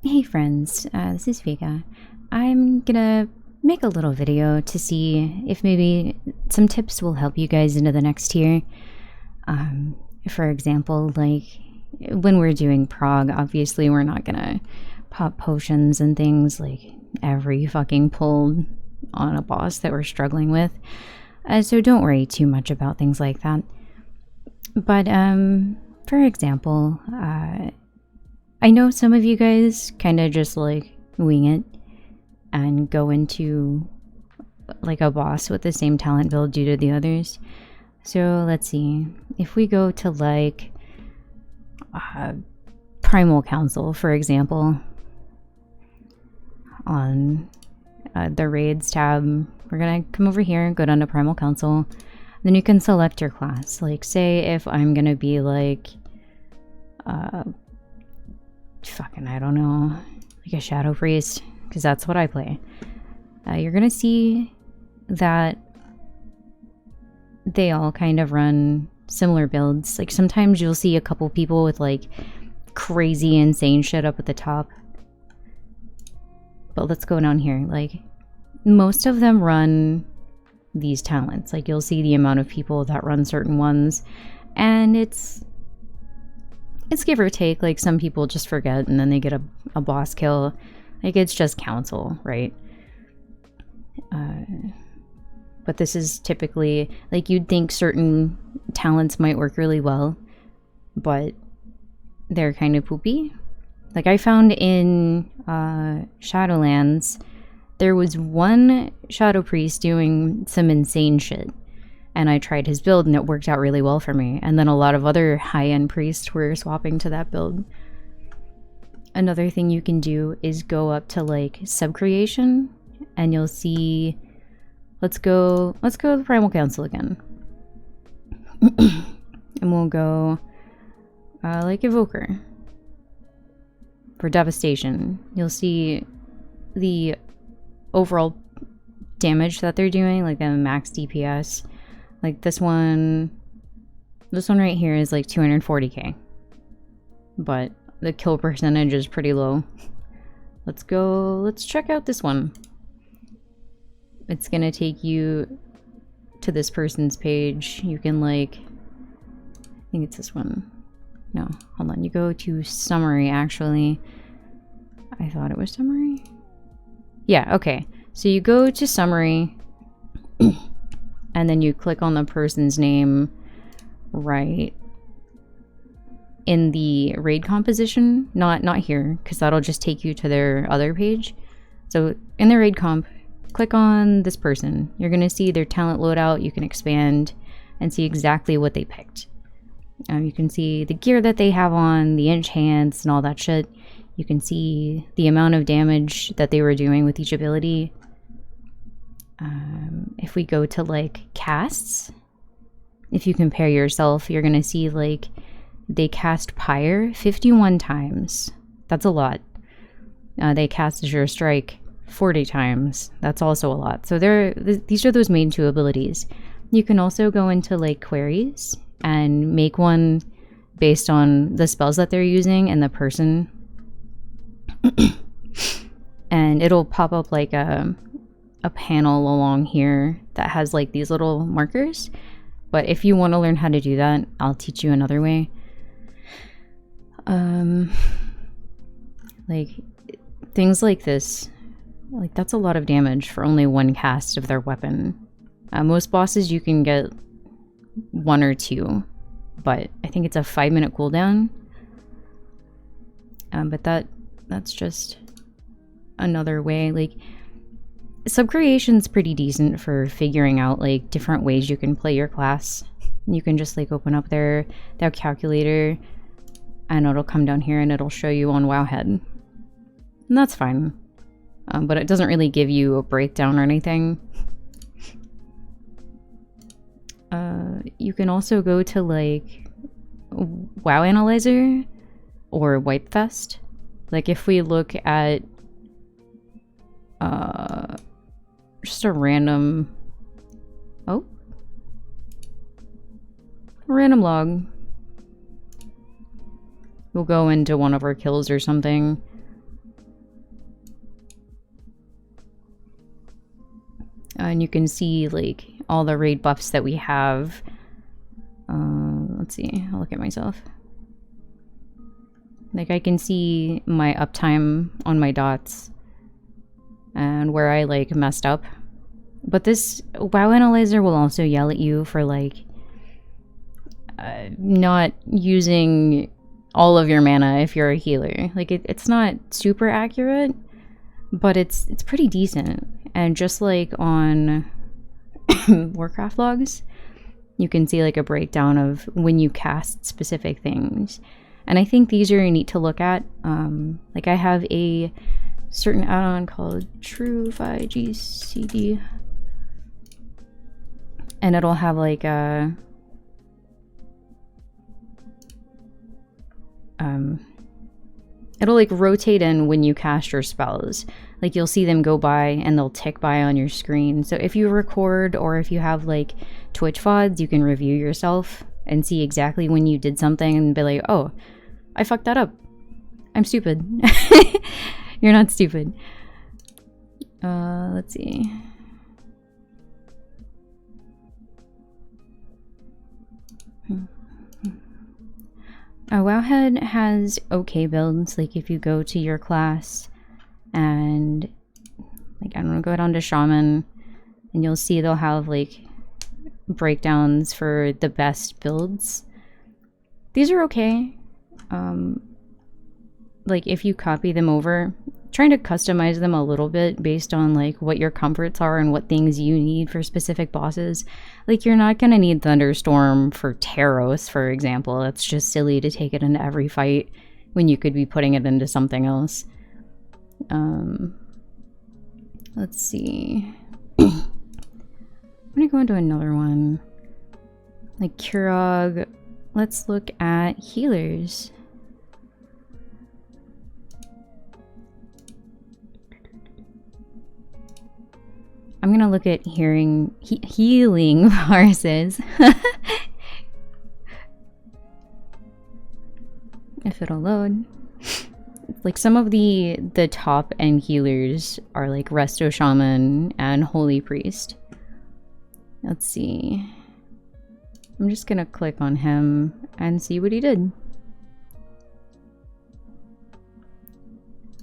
Hey friends, this is Vega. I'm gonna make a little video to see if maybe some tips will help you guys into the next tier. For example, like when we're doing prog, obviously we're not gonna pop potions and things like every fucking pull on a boss that we're struggling with. So don't worry too much about things like that. But for example, I know some of you guys kind of just like wing it and go into like a boss with the same talent build due to the others. So let's see, if we go to like Primal Council, for example, on the raids tab, we're gonna come over here and go down to Primal Council. Then you can select your class. Like say if I'm gonna be like fucking, I don't know, like a Shadow Priest, because that's what I play. You're gonna see that they all kind of run similar builds. Like sometimes you'll see a couple people with like crazy insane shit up at the top. But let's go down here. Like most of them run these talents. Like you'll see the amount of people that run certain ones, and it's give or take. Like some people just forget and then they get a boss kill. Like it's just council, right? But this is typically like you'd think certain talents might work really well, but they're kind of poopy. Like I found in Shadowlands, there was one Shadow Priest doing some insane shit, and I tried his build and it worked out really well for me. And then a lot of other high-end priests were swapping to that build. Another thing you can do is go up to like sub-creation and you'll see, let's go to the Primal Council again. And we'll go like Evoker. For Devastation, you'll see the overall damage that they're doing, like the max DPS. Like this one right here is like 240k, but the kill percentage is pretty low. Let's check out this one. It's gonna take you to this person's page. You can like, I think it's this one. No, hold on, you go to summary actually. I thought it was summary. Yeah, okay. So you go to summary and then you click on the person's name right in the raid composition. Not here, because that'll just take you to their other page. So in the raid comp, click on this person. You're gonna see their talent loadout. You can expand and see exactly what they picked. You can see the gear that they have on, the enchants and all that shit. You can see the amount of damage that they were doing with each ability. If we go to like casts, if you compare yourself, you're gonna see like they cast Pyre 51 times. That's a lot. They cast Azure Strike 40 times. That's also a lot. So these are those main two abilities. You can also go into like queries and make one based on the spells that they're using and the person. And it'll pop up like a panel along here that has like these little markers. But if you want to learn how to do that, I'll teach you another way. Like things like this, like that's a lot of damage for only one cast of their weapon. Most bosses you can get one or two, but I think it's a 5-minute cooldown. But that's just another way. Like sub-creation's pretty decent for figuring out like different ways you can play your class. You can just like open up their calculator and it'll come down here and it'll show you on WoWhead. And that's fine. But it doesn't really give you a breakdown or anything. You can also go to like WoWAnalyzer or Wipefest. Like if we look at just a random log, we'll go into one of our kills or something. And you can see like all the raid buffs that we have. Let's see, I'll look at myself. Like I can see my uptime on my dots and where I like messed up. But this WoWAnalyzer will also yell at you for like not using all of your mana if you're a healer. Like it's not super accurate, but it's pretty decent. And just like on Warcraftlogs, you can see like a breakdown of when you cast specific things. And I think these are neat to look at. Like I have a certain add-on called Trufigcd, and it'll have like a it'll like rotate in when you cast your spells. Like you'll see them go by and they'll tick by on your screen. So if you record or if you have like Twitch VODs, you can review yourself and see exactly when you did something and be like, oh, I fucked that up. I'm stupid. You're not stupid. Let's see. WoWhead has okay builds. Like if you go to your class and like I don't know, go down to Shaman and you'll see they'll have like breakdowns for the best builds. These are okay. Like if you copy them over, trying to customize them a little bit based on like what your comforts are and what things you need for specific bosses. Like you're not gonna need Thunderstorm for Taros, for example. It's just silly to take it into every fight when you could be putting it into something else. Let's see. I'm gonna go into another one. Like Kurog. Let's look at healers. I'm gonna look at healing Parses. If it'll load. Like some of the top end healers are like Resto Shaman and Holy Priest. Let's see. I'm just gonna click on him and see what he did.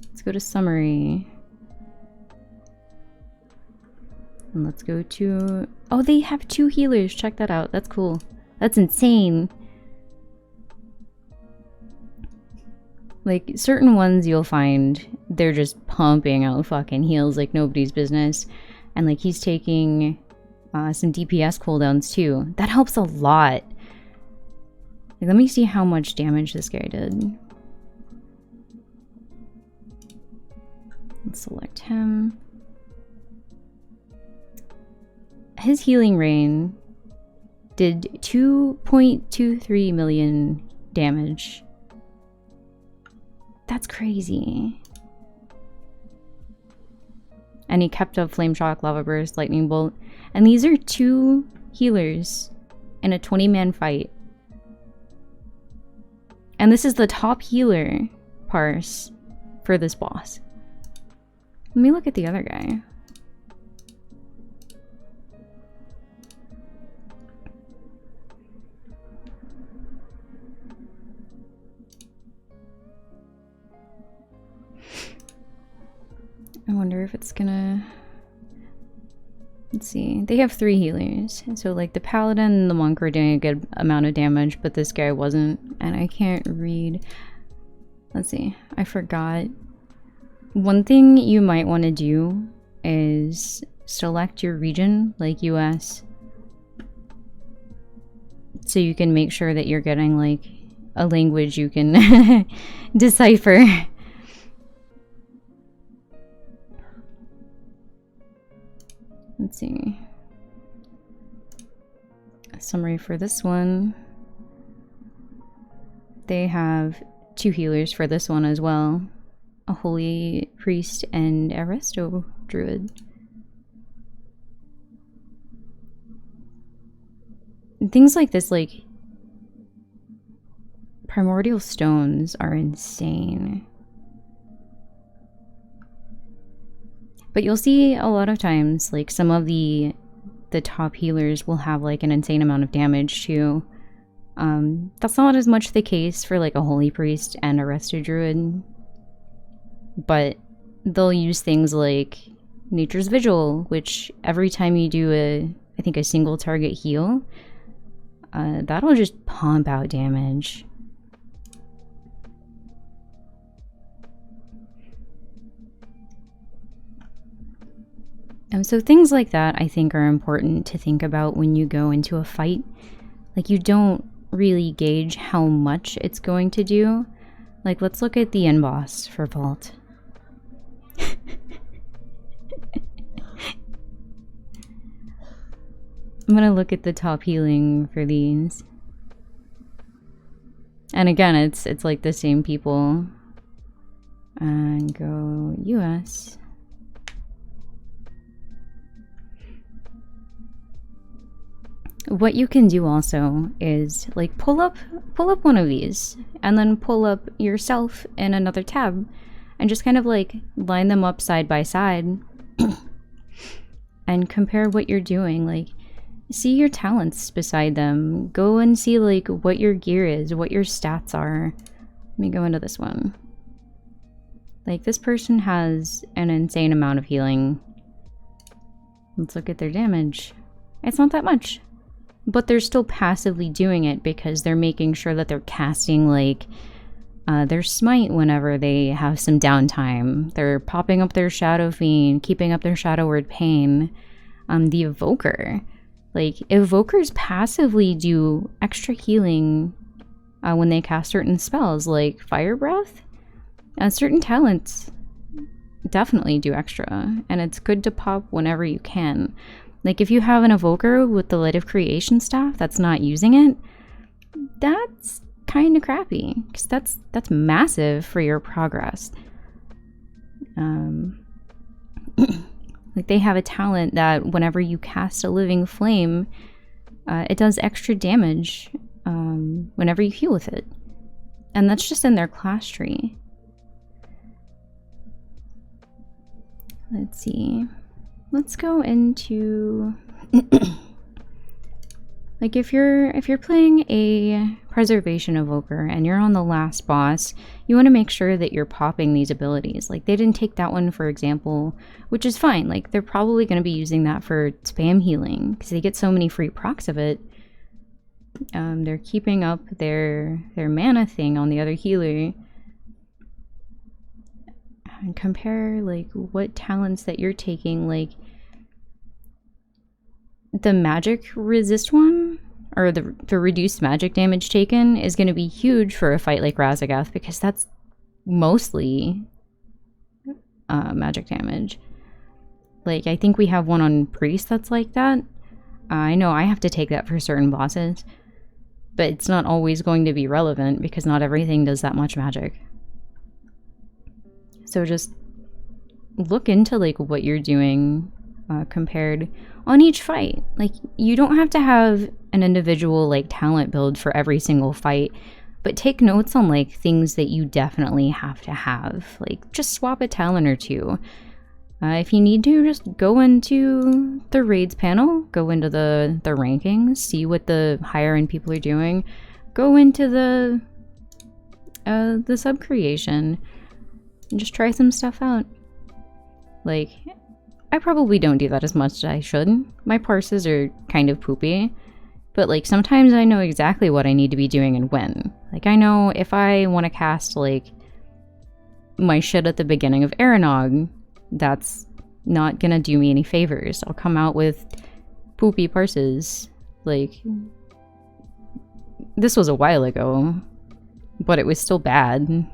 Let's go to summary. And let's go to... Oh, they have 2 healers. Check that out. That's cool. That's insane. Like, certain ones you'll find, they're just pumping out fucking heals like nobody's business. And, like, he's taking some DPS cooldowns, too. That helps a lot. Like, let me see how much damage this guy did. Let's select him. His healing rain did 2.23 million damage. That's crazy. And he kept up Flame Shock, Lava Burst, Lightning Bolt. And these are 2 healers in a 20-man fight. And this is the top healer parse for this boss. Let me look at the other guy. I wonder if it's gonna... Let's see. They have 3 healers. So like the Paladin and the Monk were doing a good amount of damage, but this guy wasn't. And I can't read... Let's see. I forgot. One thing you might want to do is select your region, like US. So you can make sure that you're getting like a language you can decipher. Let's see. A summary for this one. They have 2 healers for this one as well. A Holy Priest and a Resto Druid. And things like this, like primordial stones, are insane. But you'll see a lot of times, like, some of the top healers will have, like, an insane amount of damage, too. That's not as much the case for, like, a Holy Priest and a Rested Druid. But they'll use things like Nature's Vigil, which every time you do I think a single target heal, that'll just pump out damage. And so things like that I think are important to think about when you go into a fight. Like, you don't really gauge how much it's going to do. Like, let's look at the end boss for Vault. I'm gonna look at the top healing for these. And again, it's like the same people. And go US. What you can do also is, like, pull up one of these and then pull up yourself in another tab and just kind of like line them up side by side and compare what you're doing. Like, see your talents beside them. Go and see, like, what your gear is, what your stats are. Let me go into this one. Like, this person has an insane amount of healing. Let's look at their damage. It's not that much. But they're still passively doing it because they're making sure that they're casting, like, their smite whenever they have some downtime. They're popping up their Shadow Fiend, keeping up their Shadow Word Pain. The Evoker. Like, Evokers passively do extra healing when they cast certain spells, like Fire Breath. Certain talents definitely do extra, and it's good to pop whenever you can. Like, if you have an Evoker with the Light of Creation staff that's not using it, that's kind of crappy, because that's massive for your progress. Like, they have a talent that whenever you cast a Living Flame, it does extra damage whenever you heal with it. And that's just in their class tree. Let's see. Let's go into like, if you're playing a Preservation Evoker and you're on the last boss, you want to make sure that you're popping these abilities. Like, they didn't take that one, for example, which is fine. Like, they're probably going to be using that for spam healing because they get so many free procs of it. They're keeping up their mana thing on the other healer. And compare, like, what talents that you're taking. Like, the magic resist one, or the reduced magic damage taken, is going to be huge for a fight like Razagath, because that's mostly magic damage. Like, I think we have one on Priest that's like that. I know I have to take that for certain bosses, but it's not always going to be relevant because not everything does that much magic. So just look into, like, what you're doing compared on each fight. Like, you don't have to have an individual, like, talent build for every single fight, but take notes on, like, things that you definitely have to have. Like, just swap a talent or two. If you need to, just go into the raids panel, go into the rankings, see what the higher end people are doing, go into the sub creation, and just try some stuff out. Like, I probably don't do that as much as I should. My parses are kind of poopy, but, like, sometimes I know exactly what I need to be doing and when. Like, I know if I want to cast, like, my shit at the beginning of Aranog, that's not gonna do me any favors. I'll come out with poopy parses. Like, this was a while ago, but it was still bad.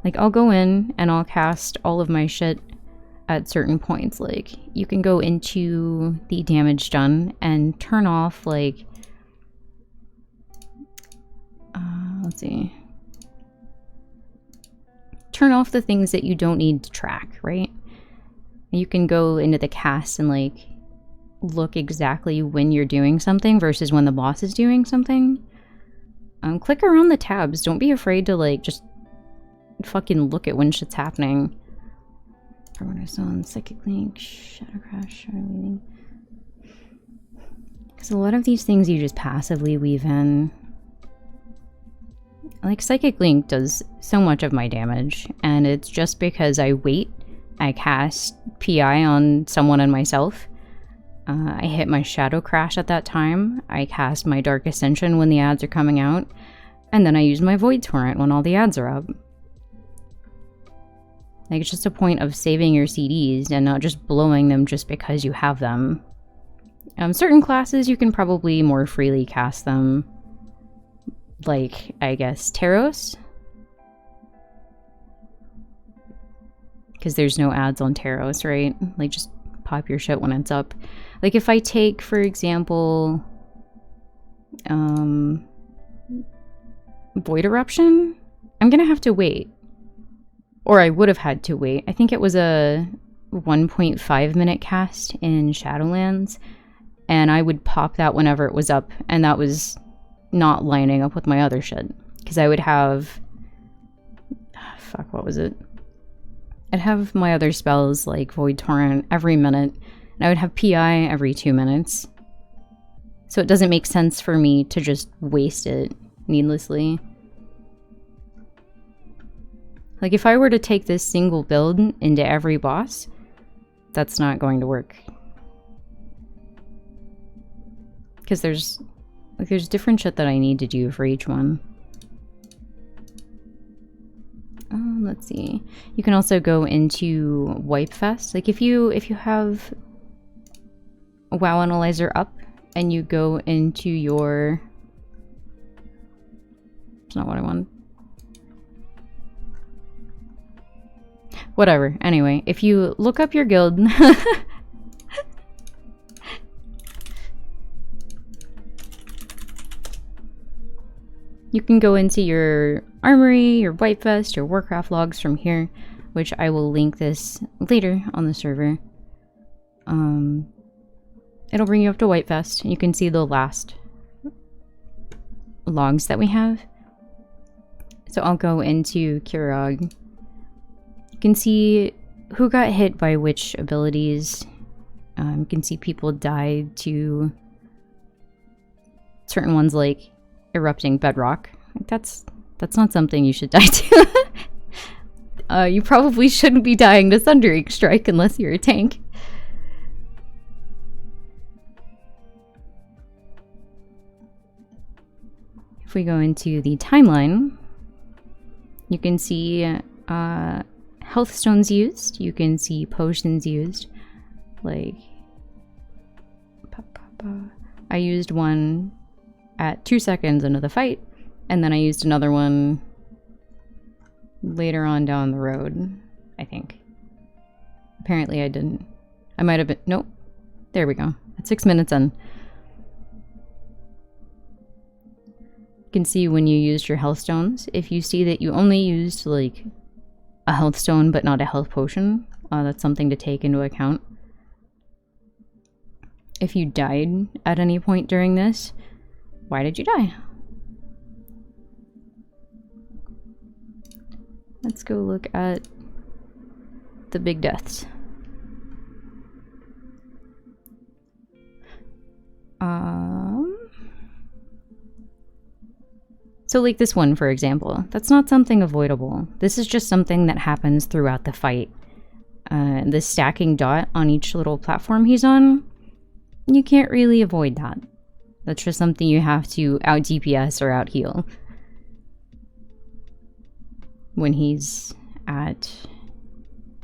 Like, I'll go in and I'll cast all of my shit at certain points. Like, you can go into the damage done and turn off, like, let's see. Turn off the things that you don't need to track, right? You can go into the cast and, like, look exactly when you're doing something versus when the boss is doing something. Click around the tabs. Don't be afraid to, like, just fucking look at when shit's happening. On Psychic Link, Shadow Crash, Shadow Weaving. Because a lot of these things you just passively weave in. Like Psychic Link does so much of my damage, and it's just because I wait, I cast PI on someone and myself. I hit my Shadow Crash at that time, I cast my Dark Ascension when the ads are coming out, and then I use my Void Torrent when all the ads are up. Like, it's just a point of saving your CDs and not just blowing them just because you have them. Certain classes you can probably more freely cast them. Like, I guess, Taros? Because there's no ads on Taros, right? Like, just pop your shit when it's up. Like, if I take, for example, Void Eruption, I'm gonna have to wait. Or I would have had to wait. I think it was a 1.5 minute cast in Shadowlands, and I would pop that whenever it was up, and that was not lining up with my other shit. Because I would have... fuck, what was it? I'd have my other spells, like Void Torrent, every minute, and I would have PI every 2 minutes. So it doesn't make sense for me to just waste it needlessly. Like, if I were to take this single build into every boss, that's not going to work. Because there's different shit that I need to do for each one. Let's see. You can also go into Wipefest. Like, if you have WoWAnalyzer up and you go into your... It's not what I want. Whatever. Anyway, if you look up your guild... you can go into your armory, your Wipefest, your Warcraft logs from here, which I will link this later on the server. It'll bring you up to Wipefest, and you can see the last logs that we have. So I'll go into Kurog. You can see who got hit by which abilities. You can see people died to certain ones, like erupting bedrock. Like, that's not something you should die to. You probably shouldn't be dying to Thundering Strike unless you're a tank. If we go into the timeline, you can see Healthstones used, you can see potions used. Like, I used one at 2 seconds into the fight, and then I used another one later on down the road, I think. Apparently I didn't. I might have been... Nope. There we go. At 6 minutes in. You can see when you used your Healthstones. If you see that you only used, like, a Healthstone but not a health potion, that's something to take into account. If you died at any point during this, why did you die? Let's go look at the big deaths. So like this one, for example, that's not something avoidable. This is just something that happens throughout the fight. The stacking dot on each little platform he's on, you can't really avoid that. That's just something you have to out DPS or out heal. When he's at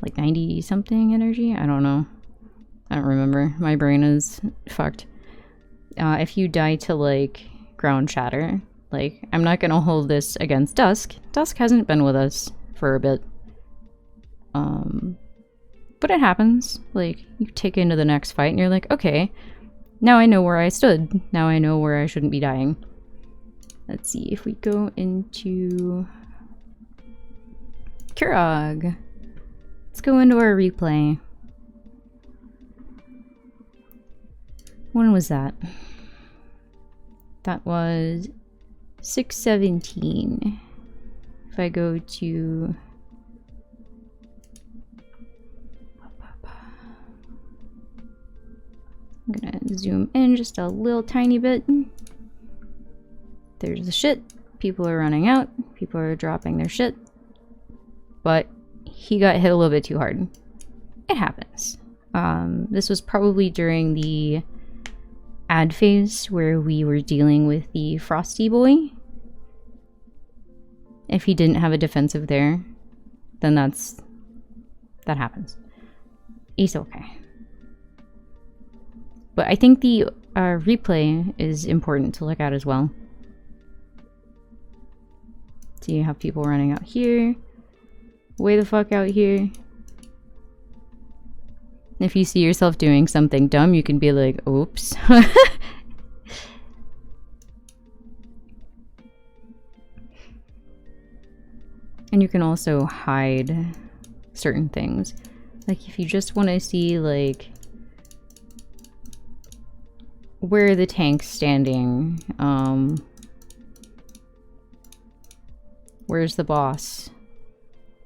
like 90 something energy? I don't know. I don't remember. My brain is fucked. If you die to like ground shatter, like, I'm not gonna hold this against Dusk. Dusk hasn't been with us for a bit. But it happens. Like, you take into the next fight and you're like, okay, now I know where I stood. Now I know where I shouldn't be dying. Let's see if we go into Kurog. Let's go into our replay. When was that? That was 6:17. If I go to... I'm gonna zoom in just a little tiny bit. There's the shit. People are running out. People are dropping their shit. But he got hit a little bit too hard. It happens. This was probably during the ad phase where we were dealing with the Frosty Boy. If he didn't have a defensive there, then that happens. He's okay. But I think the replay is important to look at as well. So you have people running out here. Way the fuck out here. If you see yourself doing something dumb, you can be like, oops. And you can also hide certain things. Like if you just want to see like where the tank's standing, where's the boss?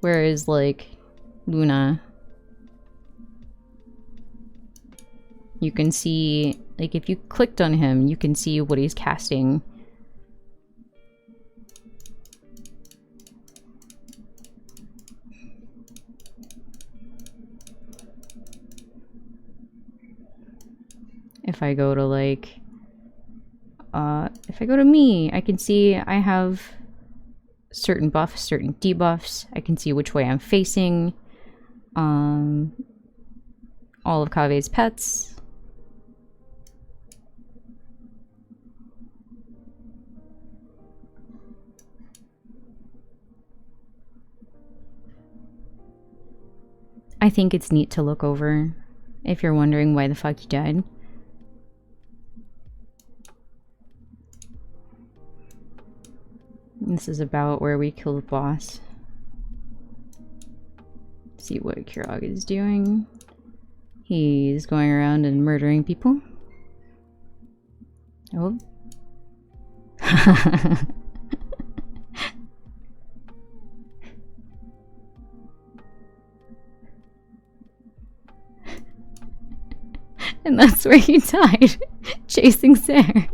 Where is like Luna? You can see, like if you clicked on him, you can see what he's casting. If I go to like, if I go to me, I can see I have certain buffs, certain debuffs. I can see which way I'm facing. All of Kave's pets. I think it's neat to look over if you're wondering why the fuck you died. This is about where we killed the boss. See what Kirog is doing. He's going around and murdering people. Oh. And that's where he died, chasing Sarah.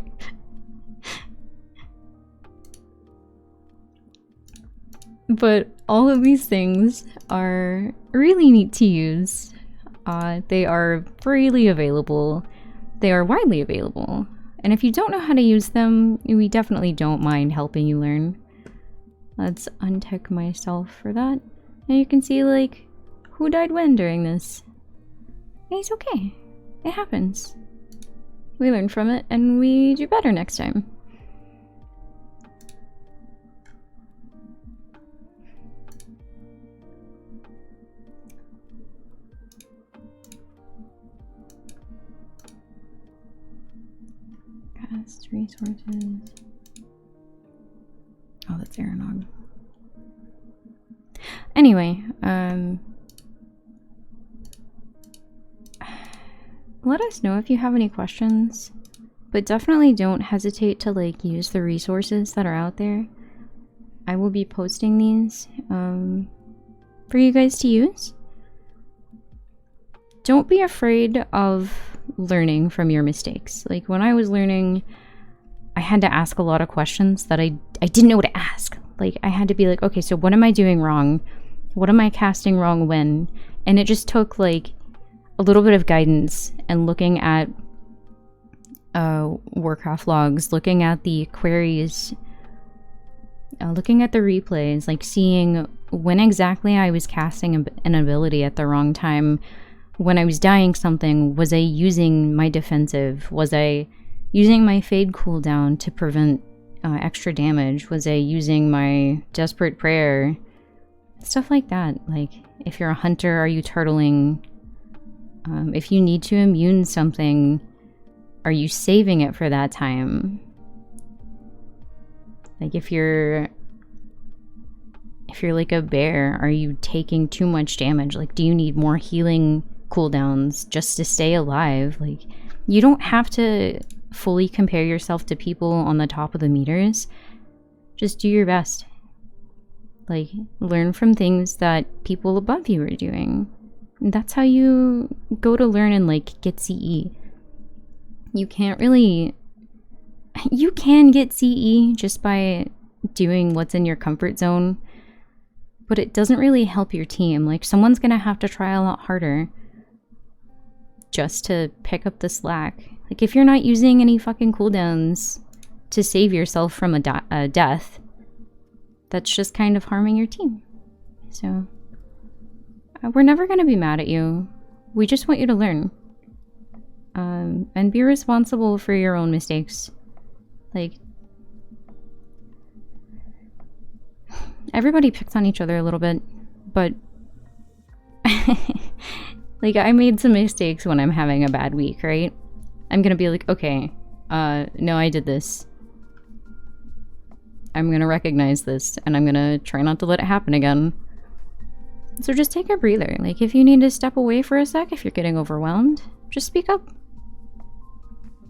But all of these things are really neat to use. They are freely available. They are widely available. And if you don't know how to use them, we definitely don't mind helping you learn. Let's untech myself for that. And you can see, like, who died when during this. And it's okay. It happens. We learn from it, and we do better next time. Cast resources. Oh, that's Aranog. Anyway, let us know if you have any questions, but definitely don't hesitate to like use the resources that are out there. I will be posting these for you guys to use. Don't be afraid of learning from your mistakes. Like when I was learning, I had to ask a lot of questions that I didn't know what to ask. Like I had to be like, okay, so what am I doing wrong? What am I casting wrong when? And it just took like a little bit of guidance and looking at Warcraft logs, looking at the queries, looking at the replays, like seeing when exactly I was casting an ability at the wrong time. When I was dying something, was I using my defensive? Was I using my fade cooldown to prevent extra damage? Was I using my desperate prayer? Stuff like that. Like, if you're a hunter, are you turtling? If you need to immune something, are you saving it for that time? Like if you're like a bear, are you taking too much damage? Like, do you need more healing cooldowns just to stay alive? Like, you don't have to fully compare yourself to people on the top of the meters. Just do your best. Like, learn from things that people above you are doing. That's how you go to learn and, like, get CE. You can't really... You can get CE just by doing what's in your comfort zone, but it doesn't really help your team. Like, someone's gonna have to try a lot harder just to pick up the slack. Like, if you're not using any fucking cooldowns to save yourself from a death, that's just kind of harming your team. So, we're never gonna be mad at you. We just want you to learn. And be responsible for your own mistakes. Like, everybody picks on each other a little bit, but like, I made some mistakes when I'm having a bad week, right? I'm gonna be like, okay, no, I did this. I'm gonna recognize this, and I'm gonna try not to let it happen again. So just take a breather. Like, if you need to step away for a sec, if you're getting overwhelmed, just speak up.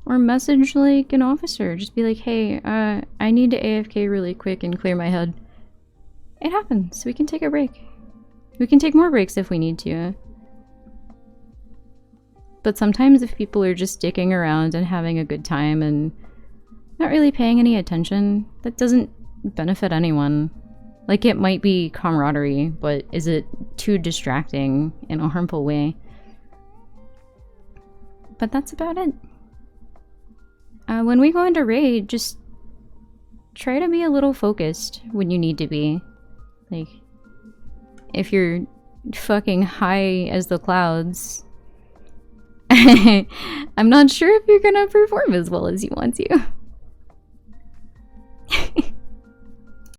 Or message, like, an officer. Just be like, hey, I need to AFK really quick and clear my head. It happens. We can take a break. We can take more breaks if we need to. But sometimes if people are just dicking around and having a good time and not really paying any attention, that doesn't benefit anyone. Like, it might be camaraderie, but is it too distracting in a harmful way? But that's about it. When we go into raid, just try to be a little focused when you need to be. Like, if you're fucking high as the clouds, I'm not sure if you're gonna perform as well as you want to.